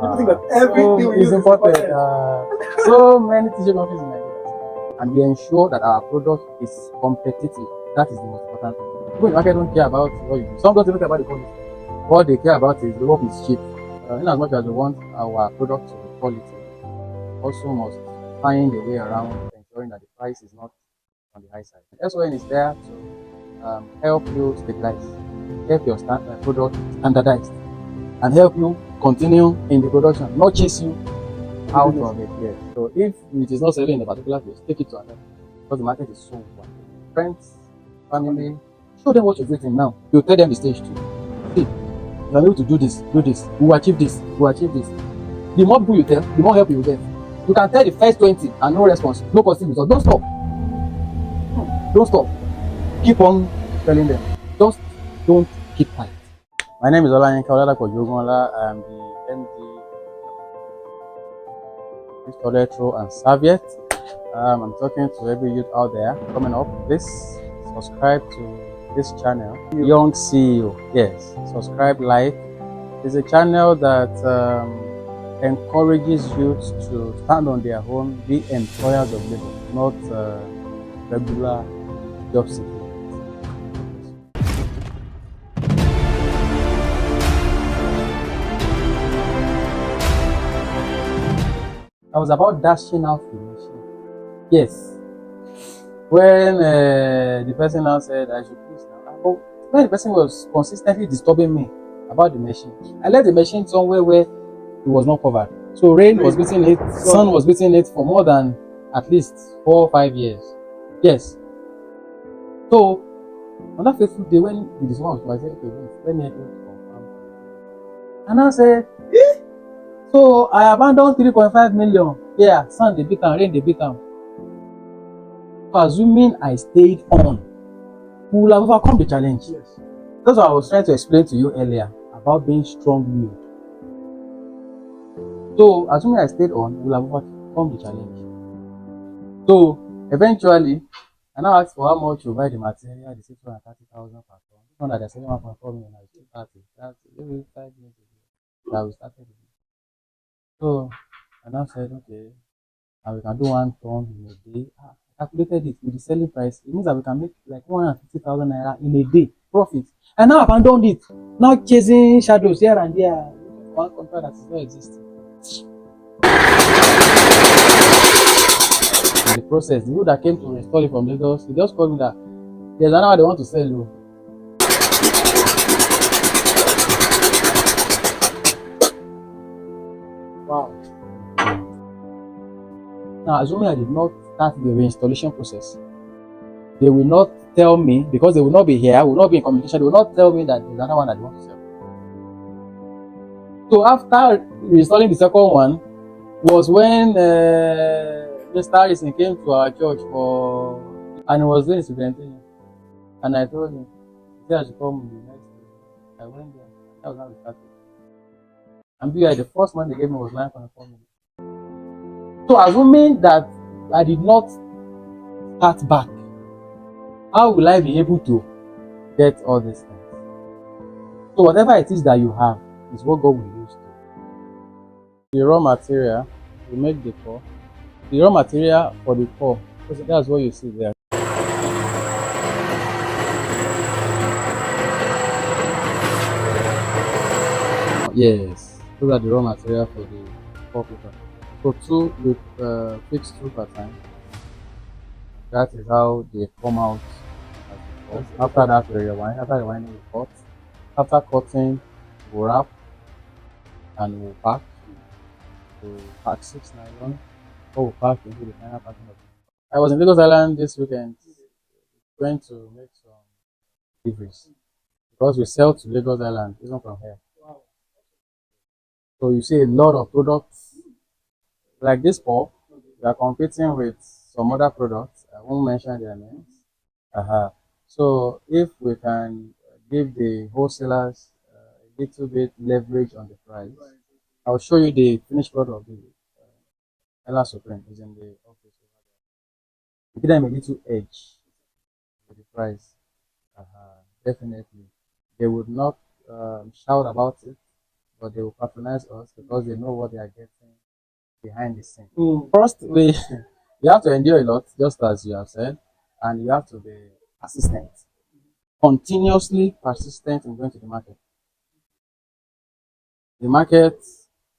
People think that everything we use is imported. So many tissue companies in Nigeria, and we ensure that our product is competitive. That is the most important thing. People in the market don't care about what you do. Some don't even care about the quality. What they care about is the work is cheap. In as much as we want our product to be quality, also must find a way around ensuring that the price is not on the high side. SON is there to help you stabilize, help your product standardized, and help you continue in the production, not chase you out of it. Yes. So if it is not selling in a particular place, take it to another, because the market is so wide. Friends, family, show them what you've written now. You tell them the stage too. See, you are able to do this, we will achieve this, we will achieve this. The more people you tell, the more help you will get. You can tell the first 20 and no response, no positive result. Don't stop. Don't stop. Keep on telling them. Just don't keep quiet. My name is Olayinka Oladapo. I am the MD of Electro and Serviette. I'm talking to every youth out there coming up. Please subscribe to this channel, Young CEO. Yes, subscribe, like. It's a channel that encourages youth to stand on their own, be employers of labor, not regular job seekers. I was about dashing out the machine. Yes. When the person now said I should please now, when the person was consistently disturbing me about the machine, I left the machine somewhere where it was not covered. So rain was beating it, sun was beating it for more than at least 4 or 5 years. Yes. So on that fateful day when the decision was, I said, okay, wait, let me help you confirm. And I said, so I abandoned 3.5 million. Yeah, sun they beat down, rain they beat down. So assuming I stayed on, we will have overcome the challenge. Yes. That's what I was trying to explain to you earlier about being strong-willed. So assuming I stayed on, we will have overcome the challenge. So eventually, I now asked for how much to buy the material. They said 230,000 per ton. This one that they're selling 1.4 million, I still 30. That's maybe 5 years ago that we started it. So I now said, okay, and we can do 1 ton in a day. I calculated it with the selling price. It means that we can make like 150,000 naira in a day profit. And now abandoned it. Now chasing shadows here and there. One contract that is not existing. In the process, the people that came to install it from Lagos, they just called me that there's another they want to sell you. Wow. Now, assuming I did not start the reinstallation process, they will not tell me, because they will not be here, will not be in communication, they will not tell me that there's another one that they want to sell. So after reinstalling the second one was when Mr. Harrison came to our church and he was doing his presentation. And I told him, I should come the next day. I went there. That was how we started. And the first one they gave me was 9.4 million. So assuming that I did not start back, how will I be able to get all these things? So whatever it is that you have is what God will use to. The raw material, we make the core. The raw material for the core, because that's what you see there. Yes, those are the raw material for the core paper. So two with fixed 2 per time. That is how they come out. After that, we rewind. After rewinding, we cut. After cutting, we wrap and we pack. We pack 6 nylon. Or we pack into the final packing of it. I was in Lagos Island this weekend. Went to make some deliveries because we sell to Lagos Island, even from here. So you see a lot of products like this pulp. We are competing with some other products. I won't mention their names. So if we can give the wholesalers a little bit leverage on the price, I'll show you the finished product of the Ella Supreme is in the office. Give them a little edge with the price. Definitely, they would not shout about it, but they will patronize us because they know what they are getting behind the scene. First, you have to endure a lot, just as you have said, and you have to be persistent, continuously persistent in going to the market. The market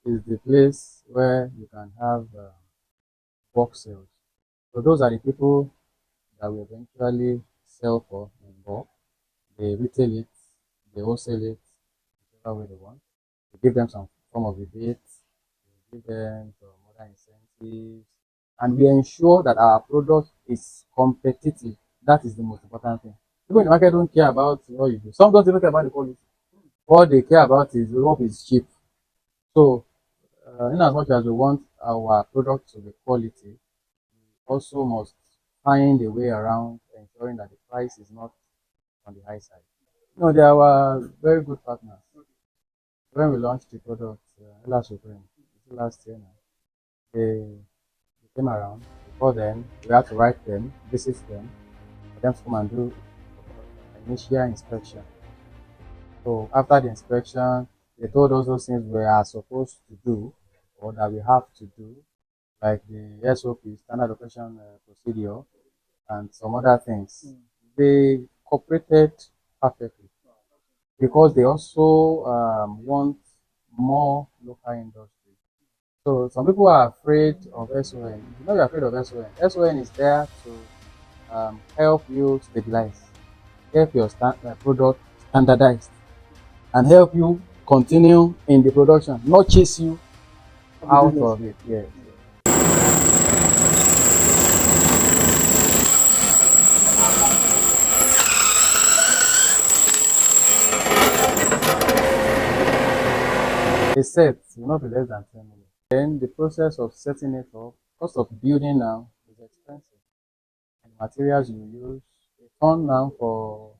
is the place where you can have bulk sales. So those are the people that will eventually sell for in bulk. They retail it, they wholesale it, whichever way they want. We give them some form of rebates, we give them some other incentives, and we ensure that our product is competitive. That is the most important thing. People in the market don't care about what you do. Some don't even care about the quality. What they care about is the hope is cheap. So, in as much as we want our product to be quality, we also must find a way around ensuring that the price is not on the high side. No, they are our very good partners. When we launched the product last Supreme, last year now, they came around. Before then, we had to write them, visit them, for them to come and do initial inspection. So after the inspection, they told us those things we are supposed to do or that we have to do, like the SOP, standard operation procedure, and some other things. They cooperated perfectly because they also want more local industry. So some people are afraid of SON. You know, you're afraid of SON. SON is there to help you stabilize, help your product standardized, and help you continue in the production, not chase you out of it. Yes. A set will not be less than 10 million. Then the process of setting it up, cost of building now is expensive. And the materials you use, a ton now for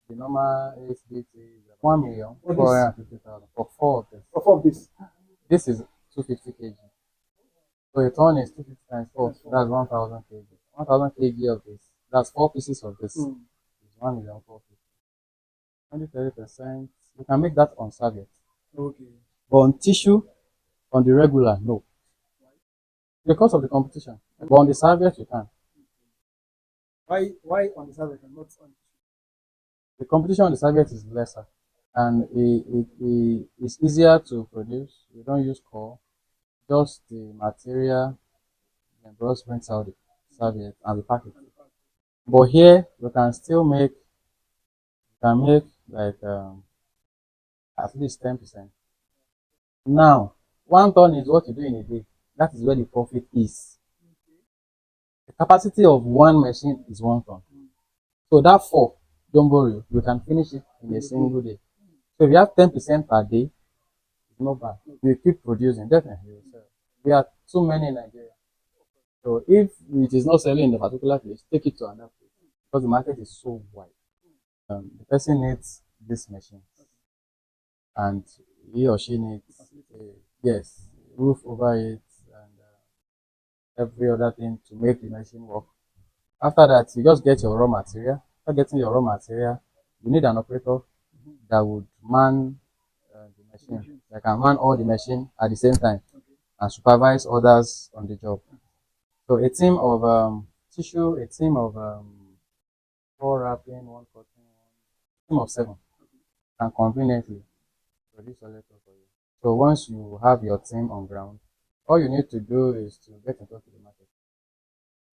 the normal HBT is 1,450,000 for four of this. For 4 of this. This is 250 kg. So a ton is 250 times 4, that's 1,000 kg. 1,000 kg of this, that's 4 pieces of this. It's 1,450,000. 20-30%, you can make that on serviette. Okay. But on tissue, on the regular, no. Because of the competition. But on the serviette, you can. Why on the serviette and not on? The competition on the serviette is lesser. And it's easier to produce. You don't use core, just the material, and brush brings out the serviette and we pack it. But here, we can still make, like at least 10%. Now, 1 ton is what you do in a day. That is where the profit is. The capacity of one machine is 1 ton. So that 4, don't worry, you can finish it in a single day. So if you have 10% per day, it's not bad. You keep producing, definitely you will sell. We are too many in Nigeria. So if it is not selling in a particular place, take it to another place because the market is so wide. The person needs this machine, and he or she needs yes, roof over it and every other thing to make the machine work. After that, you just get your raw material. After getting your raw material, you need an operator that would man the machine. That can man all the machine at the same time and supervise others on the job. So a team of tissue, a team of 4 wrapping, 1 cutting, team of 7 can conveniently produce a letter for you. So once you have your team on ground, all you need to do is to get in touch with the market.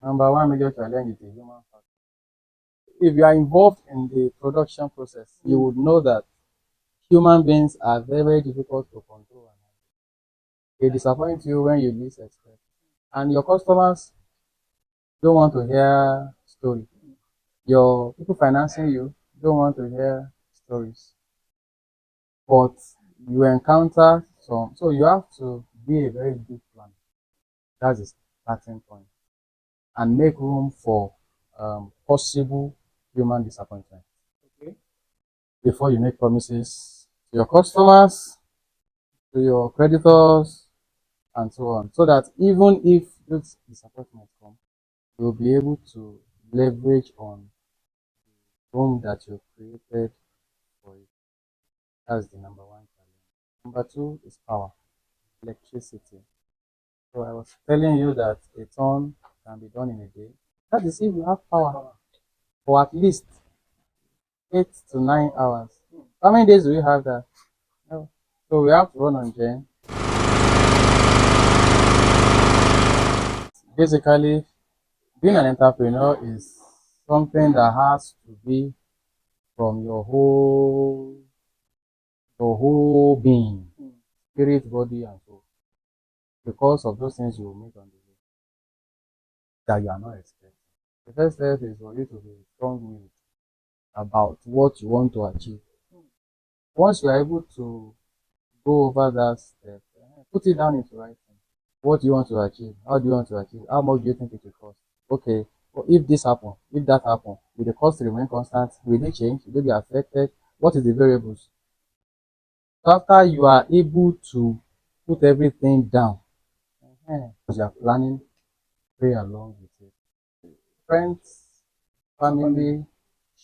Number one major challenge is the human factor. If you are involved in the production process, you would know that human beings are very, very difficult to control. They disappoint you when you least expect. And your customers don't want to hear story. Your people financing you don't want to hear stories. But you encounter some, so you have to be a very big plan. That's the starting point. And make room for possible human disappointment. Okay. Before you make promises to your customers, to your creditors, and so on. So that even if those disappointments come, you'll be able to leverage on the room that you created for it. That's the number one challenge. Number two is power, electricity. So I was telling you that a ton can be done in a day. That is if you have power for at least 8 to 9 hours. How many days do we have that? No. So we have to run on gen. Basically, being an entrepreneur is something that has to be from your whole being, spirit, body, and soul. Because of those things you will meet on the way that you are not expecting. The first step is for you to be strong-willed about what you want to achieve. Once you are able to go over that step, put it down into writing. What do you want to achieve? How do you want to achieve? How much do you think it will cost? Okay, well, if this happen, if that happen, will the cost remain constant? Will it change? Will it be affected? What is the variables? So after you are able to put everything down, because you are planning, pray along with it. Friends, family,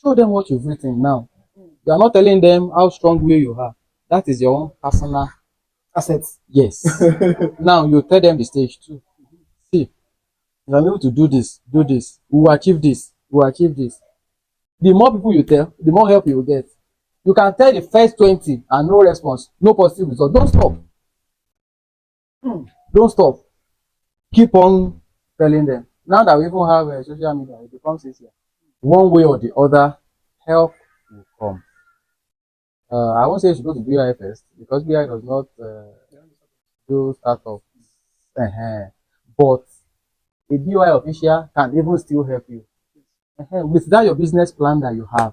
show them what you've written now. You are not telling them how strong will you are. That is your own personal Assets. yes. Now you tell them the stage too. See, you are able to do this, we will achieve this, we will achieve this. The more people you tell, the more help you will get. You can tell the first 20 and no response, no positive result. Don't stop. Don't stop. Keep on telling them. Now that we even have social media, it becomes easier. One way or the other, help will come. I won't say you should go to BI first because BI does not do startup. But a BI official can even still help you. With that your business plan that you have,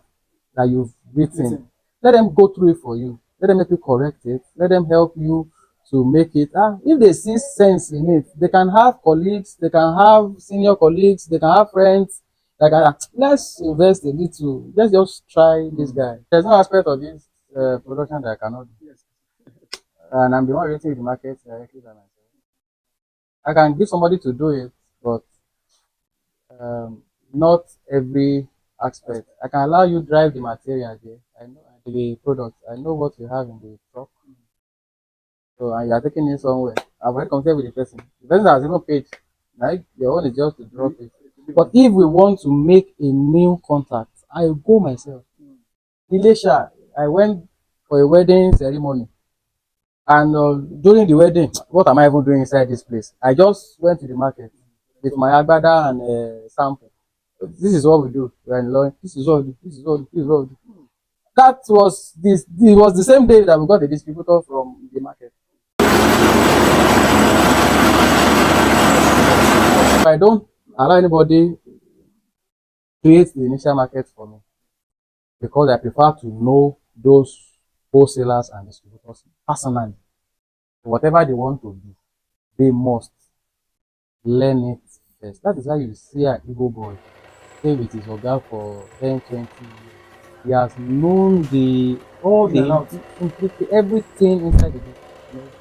that you've written, let them go through it for you. Let them help you correct it. Let them help you to make it. If they see sense in it, they can have colleagues, they can have senior colleagues, they can have friends. Like, let's invest a little. Let's just try this guy. There's no aspect of this production that I cannot do. And I'm the one rating the market directly by myself. I can give somebody to do it, but not every aspect. I can allow you drive the material there. I know the product. I know what you have in the truck. So and you are taking it somewhere. I've already compared with the person. The person has even paid. Like your own is just to drop it. But if we want to make a new contact, I go myself. Elisha, I went for a wedding ceremony. And during the wedding, what am I even doing inside this place? I just went to the market with my agbada and sample. This is what we do. We are in law. This is what we do. This is what we do. This is what we do. That was this. It was the same day that we got a distributor from the market. If I don't allow anybody create the initial market for me, because I prefer to know those wholesalers and distributors personally. Whatever they want to do, they must learn it first. That is why you see an Igbo boy stay with his oga for 10, 20 years. He has known completely everything inside the business.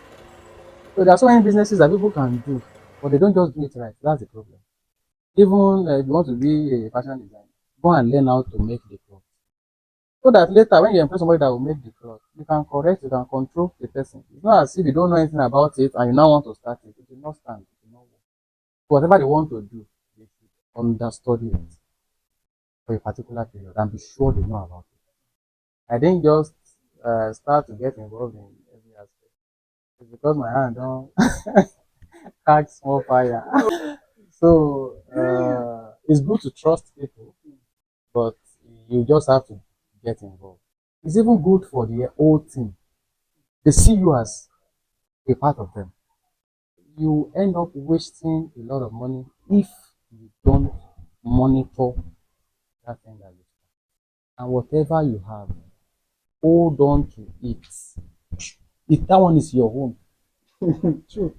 So there are so many businesses that people can do, but they don't just do it right. That's the problem. Even if you want to be a fashion designer, go and learn how to make the cloth. So that later, when you employ somebody that will make the cloth, you can correct, you can control the person. It's not as if you don't know anything about it and you now want to start it. It will not stand. It will not work. Whatever they want to do, they should understudy it for a particular period and be sure they know about it. I didn't just start to get involved in every aspect. It's because my hand don't catch small fire. So it's good to trust people, but you just have to get involved. It's even good for the whole team. They see you as a part of them. You end up wasting a lot of money if you don't monitor that thing that you start. And whatever you have, hold on to it. If that one is your own. True.